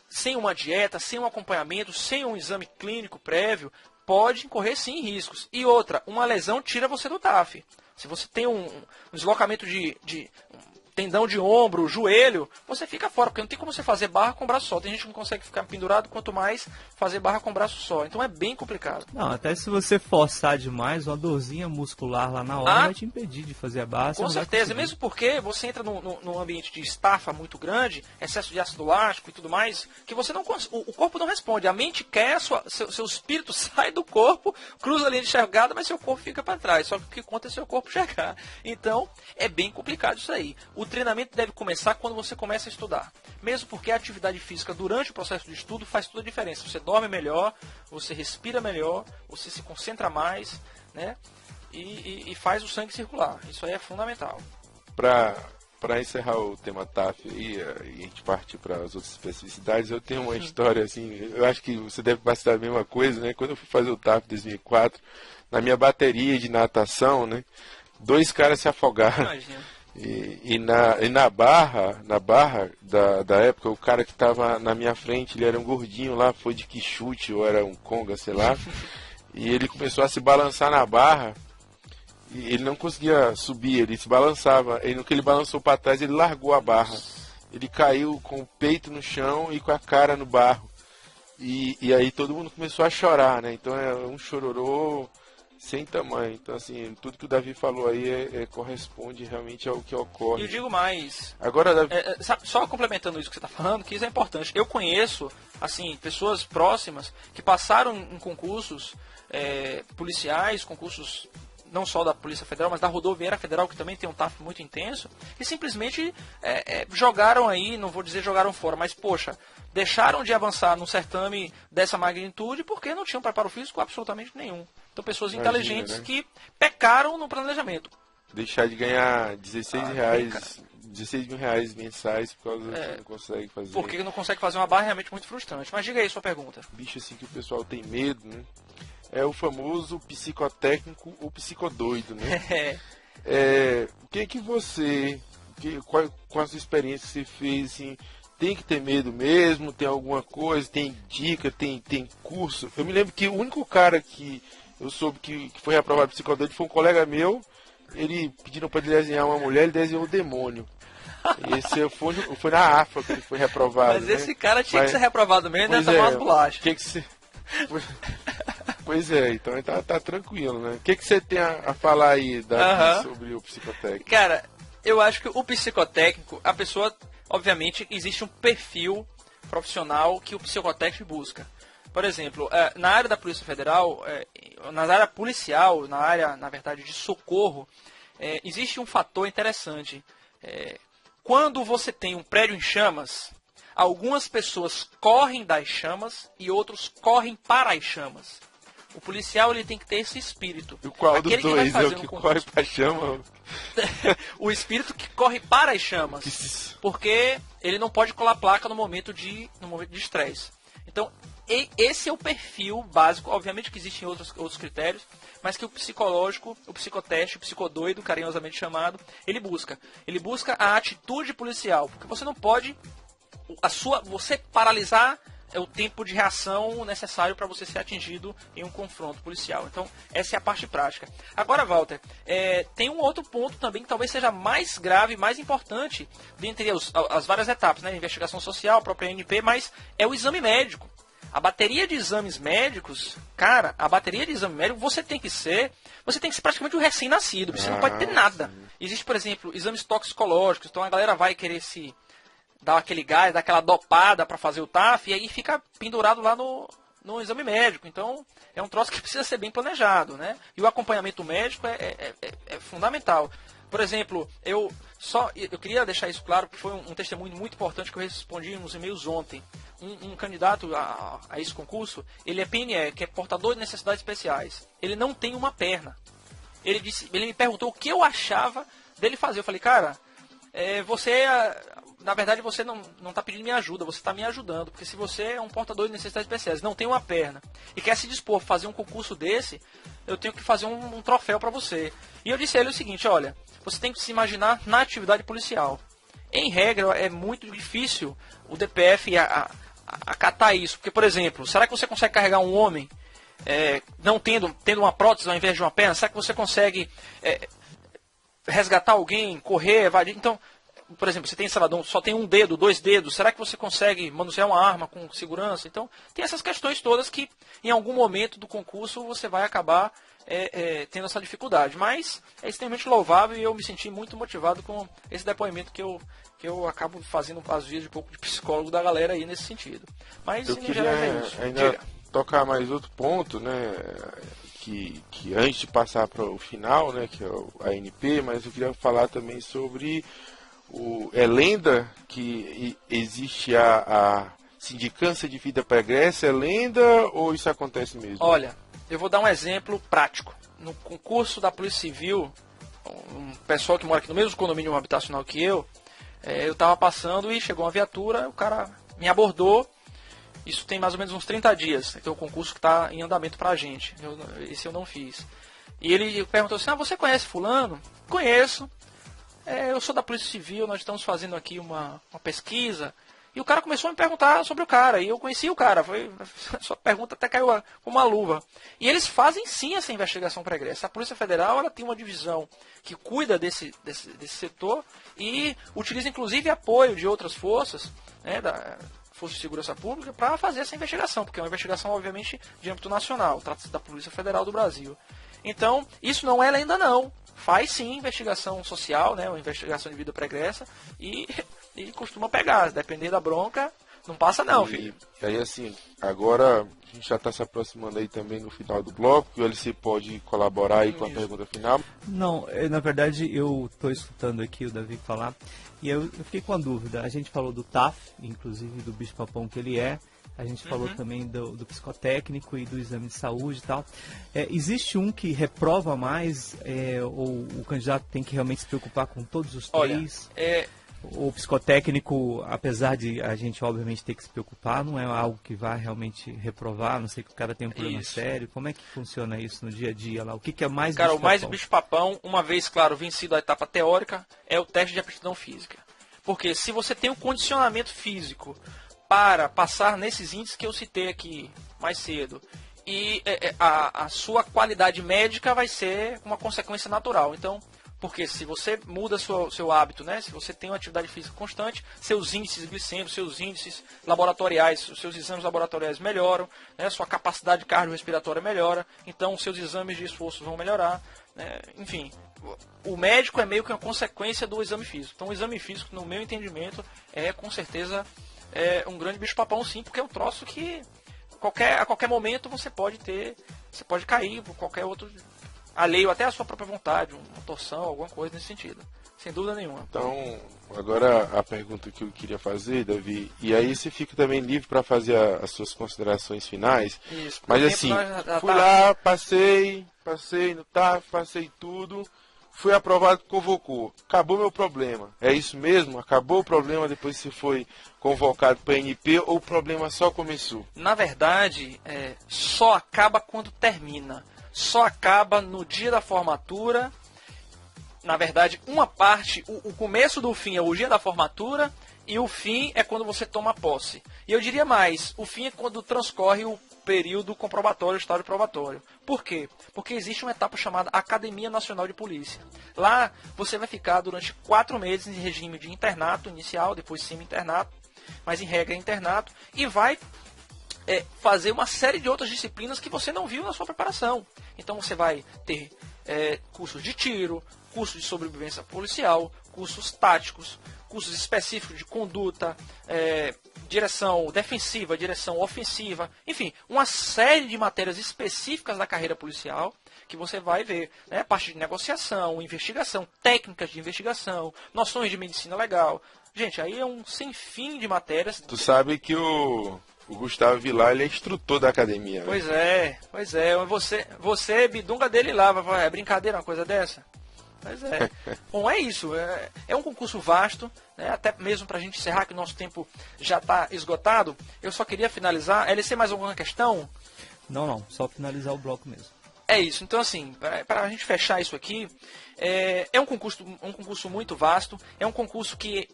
sem uma dieta, sem um acompanhamento, sem um exame clínico prévio, pode incorrer sim em riscos. E outra, uma lesão tira você do TAF. Se você tem um deslocamento tendão de ombro, joelho, você fica fora, porque não tem como você fazer barra com braço só. Tem gente que não consegue ficar pendurado, quanto mais fazer barra com braço só. Então é bem complicado. Não, até se você forçar demais, uma dorzinha muscular lá na hora vai te impedir de fazer a barra. Com certeza, mesmo porque você entra num ambiente de estafa muito grande, excesso de ácido lático e tudo mais, que você não o corpo não responde. A mente quer, seu espírito sai do corpo, cruza a linha de chegada, mas seu corpo fica para trás. Só que o que conta é seu corpo chegar. Então, é bem complicado isso aí. O treinamento deve começar quando você começa a estudar. Mesmo porque a atividade física durante o processo de estudo faz toda a diferença. Você dorme melhor, você respira melhor, você se concentra mais, né? E faz o sangue circular. Isso aí é fundamental. Para encerrar o tema TAF e a gente partir para as outras especificidades, eu tenho uma história assim, eu acho que você deve passar a mesma coisa, né? Quando eu fui fazer o TAF em 2004, na minha bateria de natação, né? 2 caras se afogaram. Imagina. E na barra da época, o cara que estava na minha frente, ele era um gordinho lá, foi de que chute, ou era um conga, sei lá. E ele começou a se balançar na barra, e ele não conseguia subir, ele se balançava. E no que ele balançou para trás, ele largou a barra. Ele caiu com o peito no chão e com a cara no barro. E aí todo mundo começou a chorar, né? Então é um chororô sem tamanho. Então, assim, tudo que o Davi falou aí corresponde realmente ao que ocorre. E eu digo mais. Agora, Davi... só complementando isso que você está falando, que isso é importante. Eu conheço, assim, pessoas próximas que passaram em concursos policiais, concursos não só da Polícia Federal, mas da Rodoviária Federal, que também tem um TAF muito intenso, e simplesmente jogaram aí, não vou dizer jogaram fora, mas, poxa, deixaram de avançar num certame dessa magnitude porque não tinham preparo físico absolutamente nenhum. Então, pessoas inteligentes, né, que pecaram no planejamento. Deixar de ganhar 16 mil reais mensais por causa que não consegue fazer. Porque não consegue fazer uma barra, é realmente muito frustrante. Mas diga aí sua pergunta. Bicho, assim, que o pessoal tem medo, né? É o famoso psicotécnico ou psicodoido, né? O que você, com a sua experiência que você fez, assim, tem que ter medo mesmo? Tem alguma coisa? Tem dica? Tem curso? Eu me lembro que o único cara que eu soube que foi reprovado psicodoido foi um colega meu. Ele pediram para ele desenhar uma mulher, ele desenhou o demônio. Esse foi na AFA que ele foi reprovado. Mas esse cara tinha que ser reprovado mesmo, deve tomar umas bolachas. Tinha que ser... Pois é, então tá tranquilo, né? O que você tem a falar aí, Davi, sobre o psicotécnico? Cara, eu acho que o psicotécnico, a pessoa, obviamente, existe um perfil profissional que o psicotécnico busca. Por exemplo, na área da Polícia Federal, na área policial, na área, na verdade, de socorro, existe um fator interessante. Quando você tem um prédio em chamas, algumas pessoas correm das chamas e outros correm para as chamas. O policial ele tem que ter esse espírito. E qual dos dois é o que corre para a chama? O espírito que corre para as chamas. Porque ele não pode colar placa no momento de estresse. Então, esse é o perfil básico. Obviamente que existem outros critérios, mas que o psicológico, o psicoteste, o psicodoido, carinhosamente chamado, ele busca. Ele busca a atitude policial. Porque você não pode... você paralisar o tempo de reação necessário para você ser atingido em um confronto policial. Então, essa é a parte prática. Agora, Walter, tem um outro ponto também que talvez seja mais grave, mais importante, dentre as várias etapas, né? Investigação social, a própria ANP, mas é o exame médico. A bateria de exames médicos, cara, você tem que ser praticamente um recém-nascido, você não pode ter nada. Existe, por exemplo, exames toxicológicos, então a galera vai querer se dar aquele gás, dar aquela dopada para fazer o TAF e aí fica pendurado lá no exame médico. Então, é um troço que precisa ser bem planejado, né? E o acompanhamento médico é fundamental. Por exemplo, eu queria deixar isso claro, porque foi um testemunho muito importante que eu respondi nos e-mails ontem. Um candidato a esse concurso, ele é PNE, que é portador de necessidades especiais. Ele não tem uma perna. Ele me perguntou o que eu achava dele fazer. Eu falei, cara, na verdade você não está pedindo minha ajuda, você está me ajudando. Porque se você é um portador de necessidades especiais, não tem uma perna, e quer se dispor a fazer um concurso desse, eu tenho que fazer um troféu para você. E eu disse a ele o seguinte, olha, você tem que se imaginar na atividade policial. Em regra, é muito difícil o DPF acatar isso. Porque, por exemplo, será que você consegue carregar um homem não tendo uma prótese ao invés de uma perna? Será que você consegue resgatar alguém, correr, evadir? Então, por exemplo, você tem, sei lá, só tem um dedo, 2 dedos, será que você consegue manusear uma arma com segurança? Então, tem essas questões todas que, em algum momento do concurso, você vai acabar tendo essa dificuldade. Mas é extremamente louvável e eu me senti muito motivado com esse depoimento que eu acabo fazendo, às vezes, um pouco de psicólogo da galera aí nesse sentido. Mas, eu em queria geral, é isso. ainda tocar mais outro ponto, né? Que antes de passar para o final, né, que é a ANP, mas eu queria falar também sobre é lenda que existe a sindicância de vida pregressa, é lenda ou isso acontece mesmo? Olha, eu vou dar um exemplo prático. No concurso da Polícia Civil, um pessoal que mora aqui no mesmo condomínio habitacional que eu estava passando e chegou uma viatura, o cara me abordou. Isso tem mais ou menos uns 30 dias, que é o concurso que está em andamento para a gente. Esse eu não fiz. E ele perguntou assim, você conhece fulano? Conheço. Eu sou da Polícia Civil, nós estamos fazendo aqui uma pesquisa. E o cara começou a me perguntar sobre o cara. E eu conheci o cara. Sua pergunta até caiu como uma luva. E eles fazem sim essa investigação pregressa. A Polícia Federal ela tem uma divisão que cuida desse setor e utiliza inclusive apoio de outras forças, né, da Força de Segurança Pública, para fazer essa investigação, porque é uma investigação, obviamente, de âmbito nacional, trata-se da Polícia Federal do Brasil. Então, isso não é lenda, não. Faz sim investigação social, né, uma investigação de vida pregressa, e costuma pegar. Dependendo da bronca, não passa não, filho. E aí, assim, agora a gente já está se aproximando aí também no final do bloco, o LC pode colaborar aí com a pergunta final? Não, na verdade, eu estou escutando aqui o Davi falar, e eu fiquei com a dúvida. A gente falou do TAF, inclusive do bicho-papão que ele é. A gente falou também do psicotécnico e do exame de saúde e tal. Existe um que reprova mais, ou o candidato tem que realmente se preocupar com todos os três? Olha, O psicotécnico, apesar de a gente obviamente ter que se preocupar, não é algo que vai realmente reprovar, a não sei que o cara tenha um problema sério. Como é que funciona isso no dia a dia lá? O que é mais bicho-papão? Cara, o mais bicho-papão, uma vez, claro, vencido a etapa teórica, é o teste de aptidão física. Porque se você tem um condicionamento físico para passar nesses índices que eu citei aqui mais cedo, e a sua qualidade médica vai ser uma consequência natural. Então, porque se você muda seu hábito, né? Se você tem uma atividade física constante, seus índices glicêmicos, seus índices laboratoriais, os seus exames laboratoriais melhoram, né? Sua capacidade cardiorrespiratória melhora, então seus exames de esforço vão melhorar, né? Enfim, o médico é meio que uma consequência do exame físico. Então o exame físico, no meu entendimento, com certeza um grande bicho-papão sim, porque é um troço que a qualquer momento você pode cair por qualquer outro, alheio até a sua própria vontade, uma torção, alguma coisa nesse sentido. Sem dúvida nenhuma. Então, agora a pergunta que eu queria fazer, Davi, e aí você fica também livre para fazer as suas considerações finais. Isso. Mas assim, fui lá, passei no TAF, passei tudo, fui aprovado, convocou. Acabou meu problema. É isso mesmo? Acabou o problema depois que você foi convocado para a ANP ou o problema só começou? Na verdade, só acaba quando termina. Só acaba no dia da formatura. Na verdade, uma parte, o começo do fim é o dia da formatura e o fim é quando você toma posse. E eu diria mais, o fim é quando transcorre o período comprobatório, o estágio probatório. Por quê? Porque existe uma etapa chamada Academia Nacional de Polícia. Lá você vai ficar durante 4 meses em regime de internato inicial, depois semi-internato, mas em regra é internato, e vai fazer uma série de outras disciplinas que você não viu na sua preparação. Então você vai ter cursos de tiro, cursos de sobrevivência policial, cursos táticos, cursos específicos de conduta, direção defensiva, direção ofensiva, enfim, uma série de matérias específicas da carreira policial que você vai ver, né? Parte de negociação, investigação, técnicas de investigação, noções de medicina legal. Gente, aí é um sem fim de matérias. Tu sabe que o Gustavo Vilar, ele é instrutor da academia. Pois é. Você bidunga dele lá, é brincadeira uma coisa dessa? Pois é. Bom, é isso. É um concurso vasto, né? Até mesmo para a gente encerrar, que o nosso tempo já está esgotado. Eu só queria finalizar. LC, mais alguma questão? Não. Só finalizar o bloco mesmo. É isso. Então, assim, para a gente fechar isso aqui, é um concurso muito vasto. É um concurso que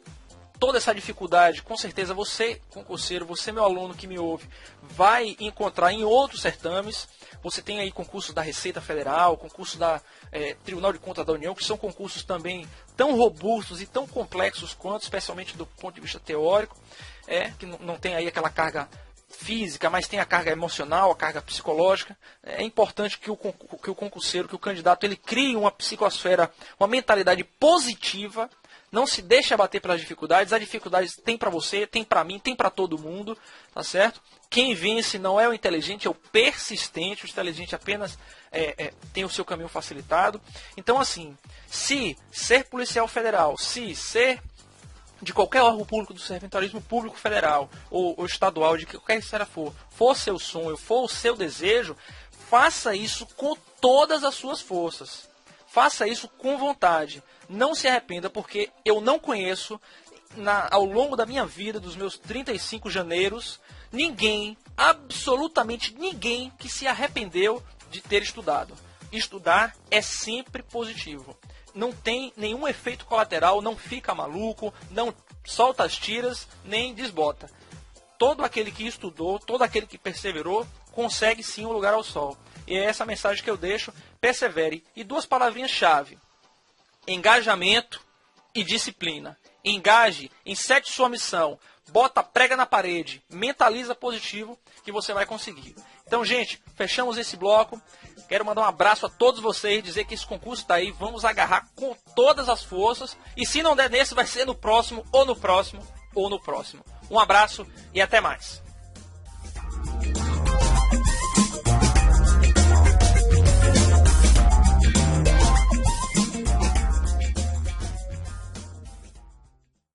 toda essa dificuldade, com certeza você, concurseiro, você, meu aluno que me ouve, vai encontrar em outros certames. Você tem aí concursos da Receita Federal, concursos da Tribunal de Contas da União, que são concursos também tão robustos e tão complexos quanto, especialmente do ponto de vista teórico, que não tem aí aquela carga física, mas tem a carga emocional, a carga psicológica. É importante que o concurseiro, que o candidato, ele crie uma psicosfera, uma mentalidade positiva. Não se deixe abater pelas dificuldades. As dificuldades tem para você, tem para mim, tem para todo mundo, tá certo? Quem vence não é o inteligente, é o persistente. O inteligente apenas tem o seu caminho facilitado. Então, assim, se ser policial federal, se ser de qualquer órgão público do serventuarismo público federal ou estadual, de qualquer esfera for seu sonho, for o seu desejo, faça isso com todas as suas forças. Faça isso com vontade. Não se arrependa, porque eu não conheço, ao longo da minha vida, dos meus 35 janeiros, ninguém, absolutamente ninguém, que se arrependeu de ter estudado. Estudar é sempre positivo. Não tem nenhum efeito colateral, não fica maluco, não solta as tiras, nem desbota. Todo aquele que estudou, todo aquele que perseverou, consegue sim um lugar ao sol. E é essa mensagem que eu deixo: persevere. E 2 palavrinhas-chave: engajamento e disciplina. Engaje, encete sua missão, prega na parede, mentaliza positivo, que você vai conseguir. Então, gente, fechamos esse bloco. Quero mandar um abraço a todos vocês, dizer que esse concurso está aí, vamos agarrar com todas as forças, e se não der nesse, vai ser no próximo, ou no próximo, ou no próximo. Um abraço e até mais.